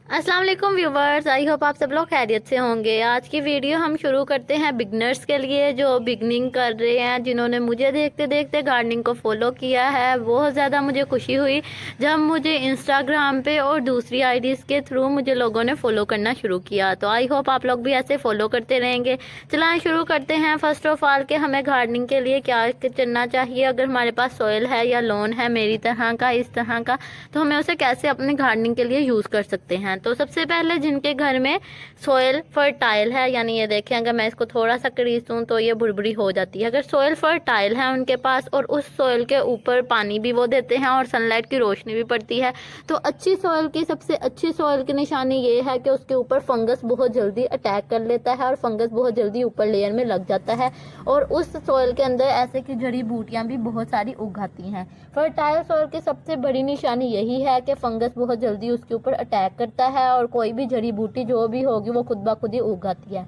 अस्सलाम वालेकुम viewers, I hope आप सब लोग खैरियत से होंगे। आज की वीडियो हम शुरू करते हैं बिगनर्स के लिए जो बिगनिंग कर रहे हैं, जिन्होंने मुझे देखते देखते गार्डनिंग को फॉलो किया है। बहुत ज़्यादा मुझे खुशी हुई जब मुझे इंस्टाग्राम पे और दूसरी आईडीज़ के थ्रू मुझे लोगों ने फॉलो करना शुरू किया। तो आई होप आप लोग भी ऐसे फॉलो करते रहेंगे। चलाएँ शुरू करते हैं। फर्स्ट ऑफ ऑल के हमें गार्डनिंग के लिए क्या करना चाहिए। अगर हमारे पास सॉइल है या लॉन है मेरी तरह का, इस तरह का, तो हमें उसे कैसे अपनी गार्डनिंग के लिए यूज़ कर सकते हैं। तो सबसे पहले जिनके घर में सोयल फर्टाइल है, यानी ये देखें अगर मैं इसको थोड़ा सा करीस दूँ तो ये बुड़बुड़ी हो जाती है। अगर सोयल फर्टाइल है उनके पास और उस सोयल के ऊपर पानी भी वो देते हैं और सनलाइट की रोशनी भी पड़ती है, तो अच्छी सोयल की सबसे अच्छी सोयल की निशानी ये है कि उसके ऊपर फंगस बहुत जल्दी अटैक कर लेता है और फंगस बहुत जल्दी ऊपर लेयर में लग जाता है और उस सोयल के अंदर ऐसे की जड़ी बूटियाँ भी बहुत सारी उग आती हैं। फर्टाइल सोयल की सबसे बड़ी निशानी यही है कि फंगस बहुत जल्दी उसके ऊपर अटैक करता है और कोई भी जड़ी बूटी जो भी होगी वो खुद ब खुद ही उग आती है।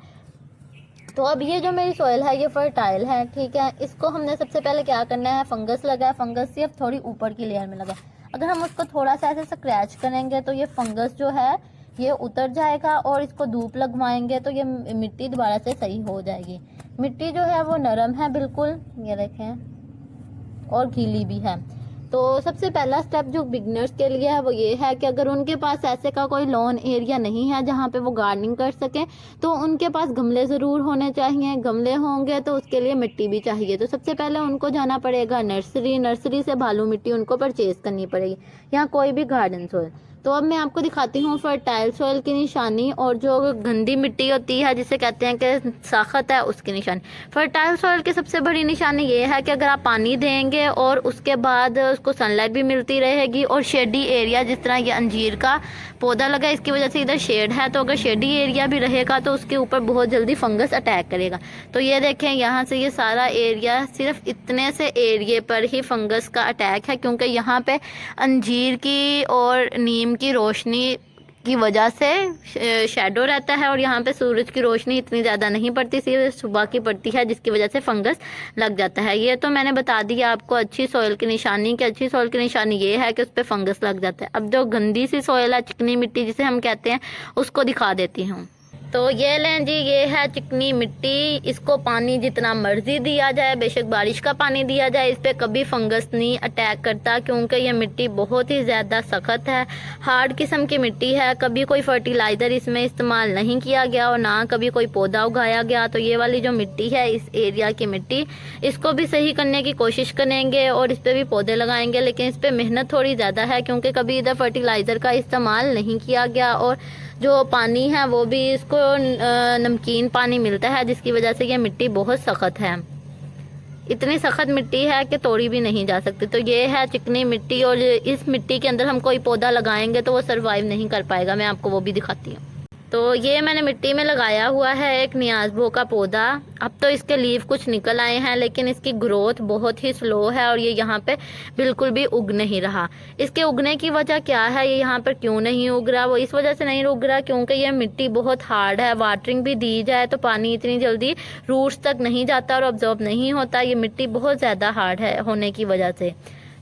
तो अब ये जो मेरी सॉइल है ये फर्टाइल है, ठीक है। इसको हमने सबसे पहले क्या करना है, फंगस लगा है, फंगस सिर्फ थोड़ी ऊपर की लेयर में लगा। अगर हम उसको थोड़ा सा ऐसे स्क्रैच करेंगे तो ये फंगस जो है ये उतर जाएगा और इसको धूप लगवाएंगे तो ये मिट्टी दोबारा से सही हो जाएगी। मिट्टी जो है वो नरम है बिल्कुल, ये देखें, और गीली भी है। तो सबसे पहला स्टेप जो बिगनर्स के लिए है वो ये है कि अगर उनके पास ऐसे का कोई लॉन एरिया नहीं है जहाँ पे वो गार्डनिंग कर सकें, तो उनके पास गमले ज़रूर होने चाहिए। गमले होंगे तो उसके लिए मिट्टी भी चाहिए। तो सबसे पहले उनको जाना पड़ेगा नर्सरी से बालू मिट्टी उनको परचेज़ करनी पड़ेगी, या कोई भी गार्डन सॉइल। तो अब मैं आपको दिखाती हूँ फर्टाइल सॉइल की निशानी और जो गंदी मिट्टी होती है जिसे कहते हैं कि साखत है उसकी निशानी। फर्टाइल सॉइल की सबसे बड़ी निशानी ये है कि अगर आप पानी देंगे और उसके बाद उसको सनलाइट भी मिलती रहेगी और शेडी एरिया, जिस तरह ये अंजीर का पौधा लगा इसकी वजह से इधर शेड है, तो अगर शेडी एरिया भी रहेगा तो उसके ऊपर बहुत जल्दी फंगस अटैक करेगा। तो ये देखें यहाँ से ये सारा एरिया, सिर्फ इतने से एरिए पर ही फंगस का अटैक है, क्योंकि यहाँ पे अंजीर की और नीम की रोशनी की वजह से शैडो रहता है और यहाँ पे सूरज की रोशनी इतनी ज़्यादा नहीं पड़ती, सिर्फ सुबह की पड़ती है, जिसकी वजह से फंगस लग जाता है। ये तो मैंने बता दिया आपको अच्छी सॉइल की निशानी, कि अच्छी सॉइल की निशानी ये है कि उस पर फंगस लग जाता है। अब जो गंदी सी सॉइल है, चिकनी मिट्टी जिसे हम कहते हैं, उसको दिखा देती हूँ। तो ये लें जी, ये है चिकनी मिट्टी। इसको पानी जितना मर्जी दिया जाए, बेशक बारिश का पानी दिया जाए, इस पर कभी फंगस नहीं अटैक करता, क्योंकि ये मिट्टी बहुत ही ज़्यादा सख्त है, हार्ड किस्म की मिट्टी है। कभी कोई फर्टिलाइज़र इसमें इस्तेमाल नहीं किया गया और ना कभी कोई पौधा उगाया गया। तो ये वाली जो मिट्टी है, इस एरिया की मिट्टी, इसको भी सही करने की कोशिश करेंगे और इस पर भी पौधे लगाएंगे, लेकिन इस पर मेहनत थोड़ी ज़्यादा है क्योंकि कभी इधर फर्टिलाइज़र का इस्तेमाल नहीं किया गया और जो पानी है वो भी इसको नमकीन पानी मिलता है, जिसकी वजह से ये मिट्टी बहुत सख्त है। इतनी सख्त मिट्टी है कि तोड़ी भी नहीं जा सकती। तो ये है चिकनी मिट्टी और इस मिट्टी के अंदर हम कोई पौधा लगाएंगे तो वो सरवाइव नहीं कर पाएगा। मैं आपको वो भी दिखाती हूँ। तो ये मैंने मिट्टी में लगाया हुआ है एक नियाज़बो का पौधा। अब तो इसके लीफ कुछ निकल आए हैं, लेकिन इसकी ग्रोथ बहुत ही स्लो है और ये यहाँ पे बिल्कुल भी उग नहीं रहा। इसके उगने की वजह क्या है, ये यहाँ पर क्यों नहीं उग रहा? वो इस वजह से नहीं उग रहा क्योंकि ये मिट्टी बहुत हार्ड है। वाटरिंग भी दी जाए तो पानी इतनी जल्दी रूट्स तक नहीं जाता और ऑब्जॉर्ब नहीं होता। ये मिट्टी बहुत ज़्यादा हार्ड है होने की वजह से।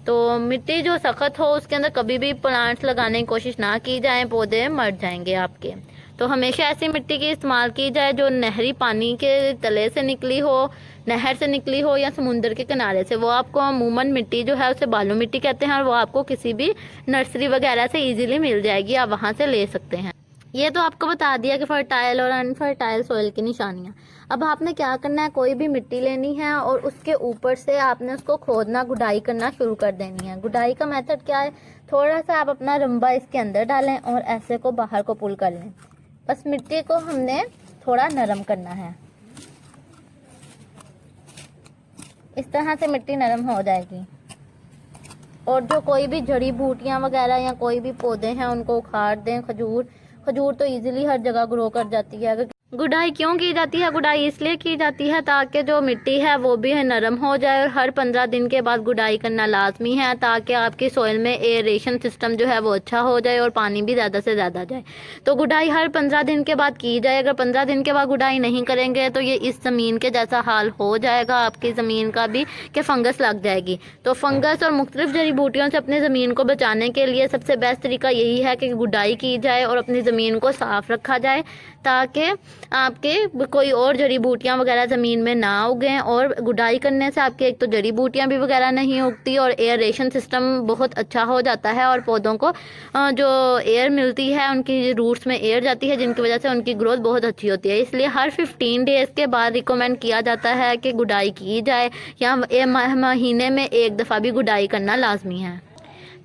तो मिट्टी जो सख्त हो उसके अंदर कभी भी प्लांट्स लगाने की कोशिश ना की जाए, पौधे मर जाएंगे आपके। तो हमेशा ऐसी मिट्टी की इस्तेमाल की जाए जो नहरी पानी के तले से निकली हो, नहर से निकली हो या समुंदर के किनारे से। वो आपको अमूमन मिट्टी जो है उसे बालू मिट्टी कहते हैं और वो आपको किसी भी नर्सरी वगैरह से इजीली मिल जाएगी, आप वहाँ से ले सकते हैं। ये तो आपको बता दिया कि फर्टाइल और अनफर्टाइल सॉइल की निशानियाँ। अब आपने क्या करना है, कोई भी मिट्टी लेनी है और उसके ऊपर से आपने उसको खोदना, गुडाई करना शुरू कर देनी है। गुडाई का मेथड क्या है, थोड़ा सा आप अपना रंबा इसके अंदर डालें और ऐसे को बाहर को पुल कर लें। बस मिट्टी को हमने थोड़ा नरम करना है, इस तरह से मिट्टी नरम हो जाएगी। और जो कोई भी जड़ी बूटियां वगैरह या कोई भी पौधे हैं उनको उखाड़ दें। खजूर तो इजीली हर जगह ग्रो कर जाती है। अगर गुडाई क्यों की जाती है? गुडाई इसलिए की जाती है ताकि जो मिट्टी है वो भी है नरम हो जाए, और हर 15 दिन के बाद गुडाई करना लाजमी है ताकि आपकी सॉइल में एयरेशन सिस्टम जो है वो अच्छा हो जाए और पानी भी ज़्यादा से ज़्यादा जाए। तो गुडाई हर 15 दिन के बाद की जाए। अगर 15 दिन के बाद गुडाई नहीं करेंगे तो ये इस ज़मीन के जैसा हाल हो जाएगा आपकी ज़मीन का भी, कि फंगस लग जाएगी। तो फंगस और मुख्तलिफ जड़ी बूटियों से अपनी ज़मीन को बचाने के लिए सबसे बेस्ट तरीका यही है कि गुडाई की जाए और अपनी ज़मीन को साफ़ रखा जाए ताकि आपके कोई और जड़ी बूटियाँ वगैरह ज़मीन में ना उगें। और गुडाई करने से आपके एक तो जड़ी बूटियाँ भी वगैरह नहीं उगती और एयरेशन सिस्टम बहुत अच्छा हो जाता है, और पौधों को जो एयर मिलती है उनकी रूट्स में एयर जाती है, जिनकी वजह से उनकी ग्रोथ बहुत अच्छी होती है। इसलिए हर 15 डेज़ के बाद रिकमेंड किया जाता है कि गुडाई की जाए, या महीने में एक दफ़ा भी गुडाई करना लाजमी है।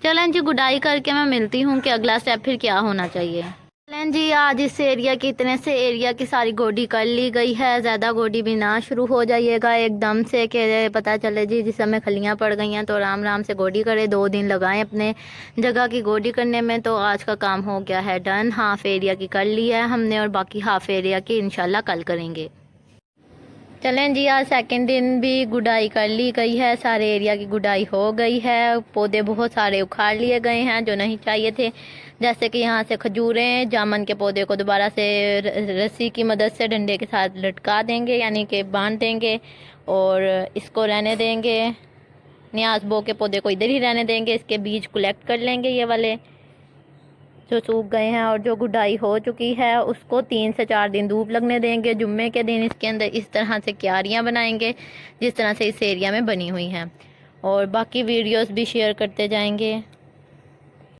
चलें जी, गुडाई करके मैं मिलती हूँ कि अगला स्टेप फिर क्या होना चाहिए। चलें जी, आज इस एरिया की इतने से एरिया की सारी गोडी कर ली गई है। ज़्यादा गोडी भी ना शुरू हो जाइएगा एकदम से कि पता चले जी जिस समय खलियाँ पड़ गई हैं, तो आराम आराम से गोडी करें। 2 दिन लगाएं अपने जगह की गोडी करने में। तो आज का काम हो गया है डन। हाफ़ एरिया की कर ली है हमने और बाकी हाफ़ एरिया की इंशाल्लाह कल करेंगे। चलें जी, आज सेकंड दिन भी गुडाई कर ली गई है, सारे एरिया की गुडाई हो गई है। पौधे बहुत सारे उखाड़ लिए गए हैं जो नहीं चाहिए थे, जैसे कि यहाँ से खजूरें, जामुन के पौधे को दोबारा से रस्सी की मदद से डंडे के साथ लटका देंगे, यानी कि बांध देंगे और इसको रहने देंगे। न्याज़ बो के पौधे को इधर ही रहने देंगे। इसके बीज कलेक्ट कर लेंगे, ये वाले जो सूख गए हैं, और जो गुडाई हो चुकी है उसको 3 से 4 दिन धूप लगने देंगे। जुम्मे के दिन इसके अंदर इस तरह से क्यारियाँ बनाएंगे जिस तरह से इस एरिया में बनी हुई हैं, और बाकी वीडियोस भी शेयर करते जाएंगे।